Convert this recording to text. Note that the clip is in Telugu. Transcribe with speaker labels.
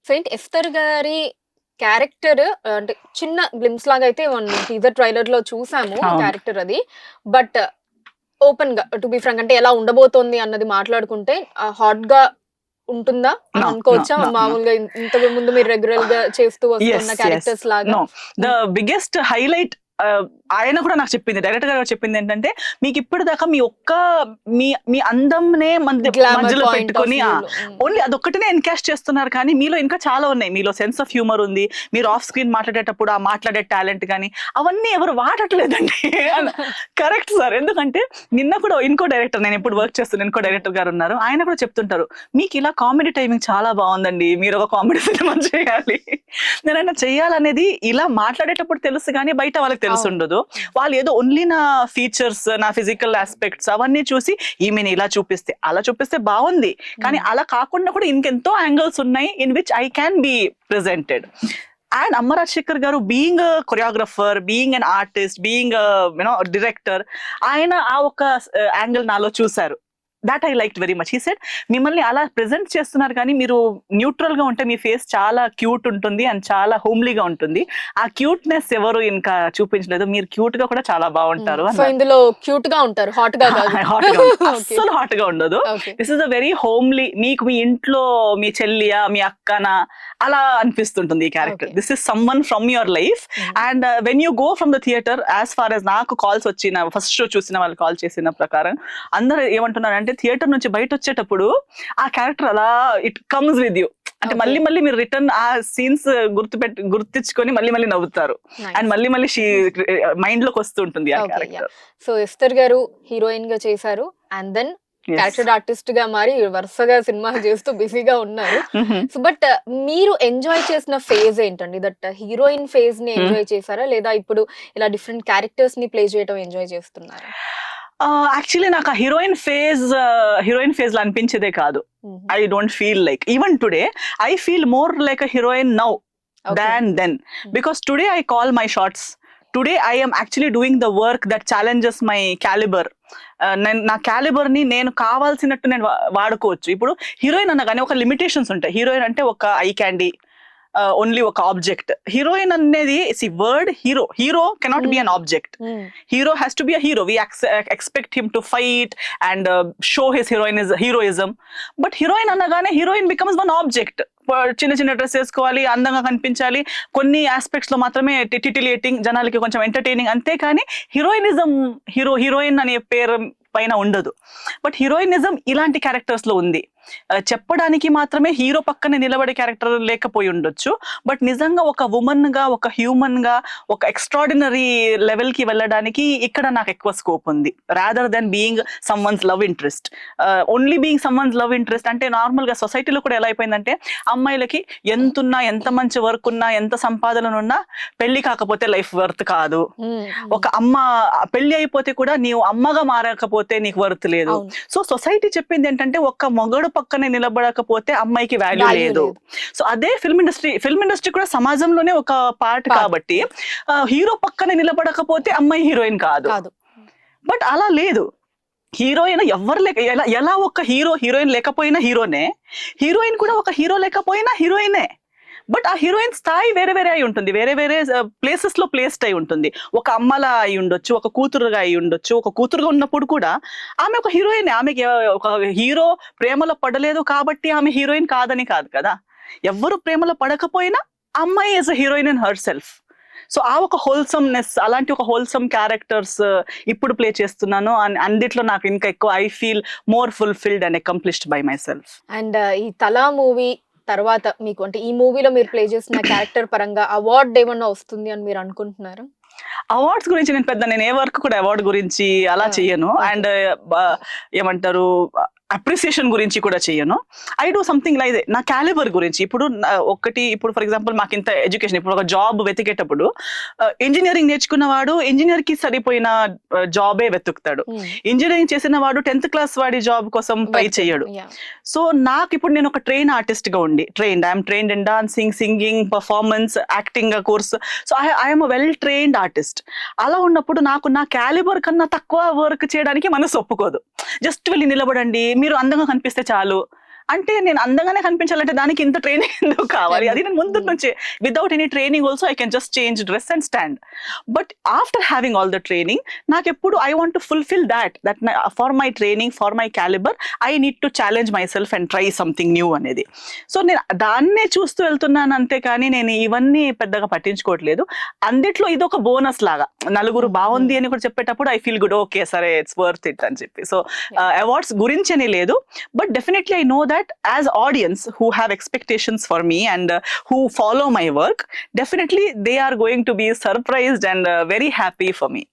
Speaker 1: సో ఏంటి 'ఎస్తర్' గారి క్యారెక్టర్ అంటే చిన్న గ్లింప్స్ లాగా అయితే టీజర్ ట్రైలర్‌లో చూసాము
Speaker 2: అవును.
Speaker 1: క్యారెక్టర్ అది. బట్ ఓపెన్‌గా టు బి ఫ్రాంక్ అంటే ఎలా ఉండబోతోంది అన్నది మాట్లాడుకుంటే హాట్‌గా ఉంటుందా అని
Speaker 2: నో. నో.
Speaker 1: అనుకోవచ్చా?
Speaker 2: నో. నో.
Speaker 1: మామూలుగా ఇంతకు ముందు మీరు రెగ్యులర్‌గా చేస్తూ
Speaker 2: యెస్.
Speaker 1: వస్తున్న
Speaker 2: యెస్.
Speaker 1: క్యారెక్టర్స్ లాగా?
Speaker 2: నో. ద
Speaker 1: హ్మ్.
Speaker 2: బిగ్గెస్ట్ హైలైట్ ఆయన కూడా నాకు చెప్పింది. డైరెక్టర్ గారు చెప్పిందేంటంటే, మీకిప్పటిదాకా మీ అందంనే
Speaker 1: గ్లామర్
Speaker 2: మధ్యలో
Speaker 1: పాయింట్ ఆఫ్
Speaker 2: పెట్టుకొని
Speaker 1: వ్యూలో. హ్మ్.
Speaker 2: ఓన్లీ అదొక్కటినే ఎన్‌కాష్ చేస్తున్నారు కానీ, మీలో ఇంకా చాలా ఉన్నాయి. మీలో సెన్స్ ఆఫ్ హ్యూమర్ ఉంది. మీరు ఆఫ్ స్క్రీన్ మాట్లాడేటప్పుడు ఆ మాట్లాడే టాలెంట్ గాని, అవన్నీ ఎవరు వాడట్లేదండి. Correct sir. ఎందుకంటే, నిన్న కూడా ఇంకో డైరెక్టర్ నేనెప్పుడు
Speaker 1: హ్మ్.
Speaker 2: వర్క్ చేస్తున్న ఇంకో
Speaker 1: హ్మ్.
Speaker 2: డైరెక్టర్ గారున్నారు. ఆయన కూడా చెప్తుంటారు, "మీకిలా కామెడీ టైమింగ్ చాలా బావుందండి. మీరొక కామెడీ సినిమా చేయాలి." నేనన్నా చెయ్యాలనేది ఇలా మాట్లాడేటప్పుడు తెలుసు గానీ, బయట వాళ్ళకి
Speaker 1: అవును.
Speaker 2: తెలిసుండదు.
Speaker 1: హ్మ్.
Speaker 2: వాళ్ళు ఏదో ఓన్లీ నా ఫీచర్స్, నా ఫిజికల్ యాస్పెక్ట్స్ అవన్నీ చూసి, ఈమెని ఇలా చూపిస్తే, అలా చూపిస్తే బావుంది. కానీ
Speaker 1: హ్మ్.
Speaker 2: అలా కాకుండా కూడా ఇంకెంతో యాంగిల్స్ ఉన్నాయి. In which I can be presented. And అమ్మ రాజశేఖర్ గారు being a choreographer, being an artist, being director, ఆయన ఆ ఒక యాంగిల్ నాలో చూసారు. Thought I liked very much. He said, "మిమ్మల్ని అలా ప్రెజెంట్ చేస్తున్నారు కానీ, మీరు న్యూట్రల్‌గా ఉంటే మీ ఫేస్ చాలా క్యూట్ ఉంటుంది అండ్ చాలా హోమ్లీగా ఉంటుంది. ఆ క్యూట్‌నెస్ ఎవరు ఇంకా చూపించలేదు. మీరు క్యూట్‌గా కూడా చాలా
Speaker 1: హ్మ్.
Speaker 2: బావుంటారు"
Speaker 1: సో
Speaker 2: అన్నారు.
Speaker 1: ఇందులో క్యూట్‌గా ఉంటారు. హాట్‌గా కాదు.
Speaker 2: హాట్‌గా ఉండదు.
Speaker 1: ఓకే.
Speaker 2: అస్సలు హాట్‌గా ఉండదు.
Speaker 1: Okay.
Speaker 2: This is a very homely, మీకు మీ ఇంట్లో మీ చెల్లియా, మీ అక్కనా అలా అనిపిస్తుంటుంది ఈ character.
Speaker 1: Okay.
Speaker 2: This is someone from your life.
Speaker 1: Hmm.
Speaker 2: And when you go from the theatre, as far as నాకు కాల్స్ వచ్చిన ఫస్ట్ షో చూసిన వాళ్ళు కాల్ చేసిన ప్రకారం అందరూ ఏమంటున్నారంటే, థియేటర్ నుంచి బయటొచ్చేటప్పుడు ఆ క్యారెక్టర్ అలా ఇట్ కమ్స్ విత్ యూ. అంటే
Speaker 1: ఓకే.
Speaker 2: మళ్ళీ మళ్ళీ మీరు రిటర్న్ ఆ సీన్స్ గుర్తించుకొని మళ్ళీ మళ్ళీ నవ్వుతారు. And
Speaker 1: nice.
Speaker 2: మళ్ళీ మళ్ళీ మైండ్‌లోకి వస్తూ ఉంటుంది ఆ
Speaker 1: okay. Yeah!
Speaker 2: Character.
Speaker 1: So 'Esther' గారు హీరోయిన్‌గా చేశారు. And then
Speaker 2: yes.
Speaker 1: క్యారెక్టర్ ఆర్టిస్ట్‌గా మారి వరుసగా సినిమాలు చేస్తూ బిజీగా ఉన్నారు.
Speaker 2: హుహు.
Speaker 1: సో బట్ మీరు ఎంజాయ్ చేసిన ఫేజ్ ఏంటండి? హీరోయిన్ ఫేజ్‌ని
Speaker 2: హ్మ్.
Speaker 1: ఎంజాయ్ చేసారా? లేదా ఇప్పుడు ఇలా డిఫరెంట్ క్యారెక్టర్స్‌ని ప్లే చేయడం ఎంజాయ్ చేస్తున్నారా?
Speaker 2: యాక్చువల్లీ నాకు ఆ హీరోయిన్ ఫేజ్‌లో అనిపించేదే కాదు.
Speaker 1: హుహు.
Speaker 2: I don't feel like. Even today I feel more like a heroine now
Speaker 1: okay.
Speaker 2: Than then.
Speaker 1: Hmm.
Speaker 2: Because today I call my shots. Today I am actually doing the work that challenges my calibre. నా క్యాలిబర్‌ని నేను కావాల్సినట్టు నేను వాడుకోవచ్చు. ఇప్పుడు హీరోయిన్ అనగానే ఒక లిమిటేషన్స్ ఉంటాయి. హీరోయిన్ అంటే ఒక ఐ క్యాండీ, ఓన్లీ ఒక ఆబ్జెక్ట్. హీరోయిన్ అనేది word hero. Hero cannot be
Speaker 1: hmm.
Speaker 2: An object.
Speaker 1: Hmm.
Speaker 2: Hero has to be a hero. We expect him to fight and show his heroism. But heroine అనగానే హీరోయిన్ becomes one object. చిన్న చిన్న డ్రెస్ వేసుకోవాలి, అందంగా కనిపించాలి, కొన్ని ఆస్పెక్ట్స్ లో మాత్రమే టిటిలేటింగ్, జనాలకి కొంచెం ఎంటర్టైనింగ్, అంతే కానీ హీరోయినిజం, హీరోయిన్ అనే పేరు పైన ఉండదు. బట్ హీరోయినిజం ఇలాంటి క్యారెక్టర్స్ లో ఉంది. చెప్పడానికి మాత్రమే హీరో పక్కనే నిలబడే క్యారెక్టర్ లేకపోయి ఉండొచ్చు. బట్ నిజంగా ఒక వుమన్ గా, ఒక హ్యూమన్ గా, ఒక ఎక్స్ట్రాడినరీ లెవెల్ కి వెళ్ళడానికి ఇక్కడ నాకు ఎక్కువ స్కోప్ ఉంది. Rather than being someone's love interest. Only being someone's love interest అంటే నార్మల్ గా సొసైటీలో కూడా ఎలా అయిపోయిందంటే, అమ్మాయిలకి ఎంతున్నా, ఎంత మంచి వర్క్ ఉన్నా, ఎంత సంపాదననున్నా పెళ్లి కాకపోతే లైఫ్ వర్త్ కాదు.
Speaker 1: హ్మ్. హ్మ్.
Speaker 2: ఒక అమ్మ పెళ్లి అయిపోతే కూడా నీవు అమ్మగా మారకపోతే నీకు వర్త్ లేదు.
Speaker 1: అవును.
Speaker 2: సో సొసైటీ చెప్పింది ఏంటంటే, ఒక్క మొగుడు పక్కనే నిలబడకపోతే అమ్మాయికి వాల్యూ
Speaker 1: వాల్యూ
Speaker 2: లేదు.
Speaker 1: లేదు.
Speaker 2: సో అదే ఫిల్మ్ ఇండస్ట్రీ కూడా సమాజంలోనే ఒక పార్ట్
Speaker 1: పార్ట్.
Speaker 2: కాబట్టి, హీరో పక్కనే నిలబడకపోతే అమ్మాయి హీరోయిన్ కాదు.
Speaker 1: కాదు.
Speaker 2: బట్ అలా లేదు. హీరోయిన్ ఎవ్వరు లేక, ఎలా ఎలా ఒక హీరోయిన్ లేకపోయినా హీరోనే. హీరోయిన్ కూడా ఒక హీరో లేకపోయినా హీరోయినే. బట్ ఆ హీరోయిన్ స్థాయి వేరే వేరే అయి ఉంటుంది. వేరే వేరే ప్లేసెస్ లో ప్లేస్డ్ అయి ఉంటుంది. ఒక అమ్మలా అయి ఉండొచ్చు, ఒక కూతురుగా అయి ఉండొచ్చు. ఒక కూతురుగా ఉన్నప్పుడు కూడా ఆమె ఒక హీరోయినే. ఆమెకి ఒక హీరో ప్రేమలో పడలేదు కాబట్టి ఆమె హీరోయిన్ కాదని కాదు కదా. ఎవ్వరు ప్రేమలో పడకపోయినా అమ్మాయి is a heroine in her self. So ఆ ఒక హోల్సమ్‌నెస్, అలాంటి ఒక హోల్సమ్ క్యారెక్టర్స్ ఇప్పుడు ప్లే చేస్తున్నాను. అందిట్లో నాకు ఇంకా ఎక్కువ I feel more fulfilled and accomplished by my self.
Speaker 1: And ఈ 'తలా' మూవీ తర్వాత మీకు అంటే ఈ మూవీలో మీరు ప్లే చేసిన క్యారెక్టర్ పరంగా అవార్డ్ ఏమన్నా వస్తుంది అని మీరు అనుకుంటున్నారా?
Speaker 2: అవార్డ్స్ గురించి నేను ఏ వర్క్ కూడా అవార్డ్ గురించి అలా
Speaker 1: ఆ!
Speaker 2: చెయ్యను.
Speaker 1: ఓకే.
Speaker 2: అండ్ బ ఏమంటారు, అప్రిసియేషన్ గురించి కూడా చెయ్యను. ఐ డూ సంథింగ్ లైక్ నా క్యాలిబర్ గురించి. ఇప్పుడు ఫర్ ఎగ్జాంపుల్ మాకింత ఎడ్యుకేషన్, ఇప్పుడు ఒక జాబ్ వెతికేటప్పుడు ఇంజినీరింగ్ నేర్చుకున్న వాడు ఇంజినీర్‌కి సరిపోయిన జాబే వెతుకుతాడు.
Speaker 1: హ్మ్.
Speaker 2: ఇంజినీరింగ్ చేసిన వాడు 10థ్ క్లాస్ వాడి జాబ్ కోసం ట్రై
Speaker 1: వెతకడు.
Speaker 2: చెయ్యడు.
Speaker 1: యాహ్!
Speaker 2: సో నాకిప్పుడు నేను ఒక ఆర్టిస్ట్‌గా ఉండి I'm trained in dancing, singing, performance, acting course. So I am a well trained artist. అలా ఉన్నప్పుడు నాకు నా క్యాలిబర్ కన్నా తక్కువ వర్క్ చేయడానికి మనసు ఒప్పుకోదు. జస్ట్ వెళ్లి నిలబడండి, మీరు అందంగా కనిపిస్తే చాలు అంటే నేను అందంగానే కనిపించాలంటే దానికి ఇంత ట్రైనింగ్ ఎందుకు కావాలి? అది నేను ముందు నుంచే without any training also I can just change dress and stand. But after having all the training నాకు ఎప్పుడు I want to fulfil that for my training, for my calibre I need to challenge my self and try something new అనేది. సో నేను దాన్నే చూస్తూ వెళ్తున్నాను అంతే, కానీ నేను ఇవన్నీ పెద్దగా పట్టించుకోవట్లేదు. అందుట్లో ఇది ఒక బోనస్ లాగా, నలుగురు బాగుంది అని కూడా చెప్పేటప్పుడు ఐ ఫీల్ గుడ్, ఓకే సరే ఇట్స్ వర్త్ ఇట్ అని చెప్పి. సో అవార్డ్స్ గురించి అని లేదు, but definitely I know that as audience who have expectations for me and who follow my work, definitely they are going to be surprised and very happy for me.